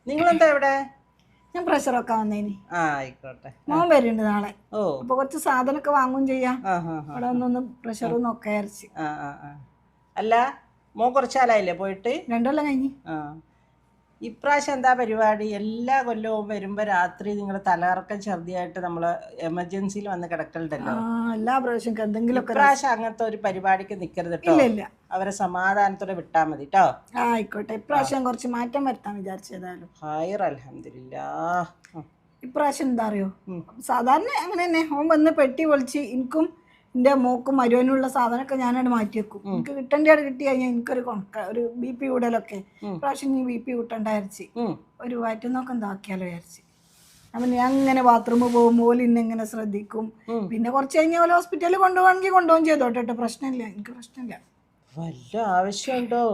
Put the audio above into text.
നിങ്ങളെന്താ ഇവിടെ? ഞാൻ പ്രഷറൊക്കെ വന്നേനി. ആയിക്കോട്ടെ. മോൻ വരുന്നുണ്ട് നാളെ. ഓ. അപ്പൊ കുറച്ച് സാധനമൊക്കെ വാങ്ങും ചെയ്യാം. അവിടെ ഒന്നൊന്ന് പ്രഷറും നോക്കാൻ വിചാരിച്ച്. അല്ല, മോൻ കുറച്ചാലായില്ലേ പോയിട്ട്? 2 കൊല്ലം കഴിഞ്ഞ്. ഇപ്രാവശ്യം എന്താ പരിപാടി? എല്ലാ കൊല്ലവും വരുമ്പോ രാത്രി നിങ്ങൾ തലകറക്കം ഛർദിയായിട്ട് നമ്മള് എമർജൻസിയിൽ വന്ന് കിടക്കലുണ്ടല്ലോ. എല്ലാ പ്രാവശ്യം എന്തെങ്കിലുമൊക്കെ. ഇപ്രാവശ്യം അങ്ങനത്തെ ഒരു പരിപാടിക്ക് നിൽക്കരുത് കേട്ടോ. ഇല്ല ഇല്ല, അവരെ സമാധാനത്തോടെ വിട്ടാൽ മതി കേട്ടോ. ആയിക്കോട്ടെ. ഇപ്രാവശ്യം കുറച്ച് മാറ്റം വരുത്താൻ വിചാരിച്ചതായാലും. ഹൈർ, അൽഹംദുലില്ലാഹ്. ഇപ്രാവശ്യം എന്താ അറിയോ, സാധാരണ അങ്ങനെ തന്നെ ഓൻ വന്ന് പെട്ടി പൊളിച്ച് എനിക്കും എൻ്റെ മോക്കും മരുവനുള്ള സാധനമൊക്കെ ഞാനവിടെ മാറ്റി വെക്കും. എനിക്ക് കിട്ടേണ്ടത് കിട്ടി കഴിഞ്ഞാൽ എനിക്കൊരു ഒരു BP കൂടലൊക്കെ. ഇപ്രാവശ്യം നീ BP കൂട്ടണ്ട വിചാരിച്ച് ഒരു വയറ്റുന്നൊക്കെ എന്താക്കിയാലോ വിചാരിച്ച്. അപ്പം ഞാൻ ഇങ്ങനെ ബാത്റൂമിൽ പോകുമ്പോൾ ഇന്നെങ്ങനെ ശ്രദ്ധിക്കും. പിന്നെ കുറച്ച് കഴിഞ്ഞാൽ പോലെ ഹോസ്പിറ്റലിൽ കൊണ്ടുപോകണമെങ്കിൽ കൊണ്ടുപോകും ചെയ്തോട്ടെ, പ്രശ്നമില്ല, എനിക്ക് പ്രശ്നമില്ല. വല്ല ആവശ്യമുണ്ടോ?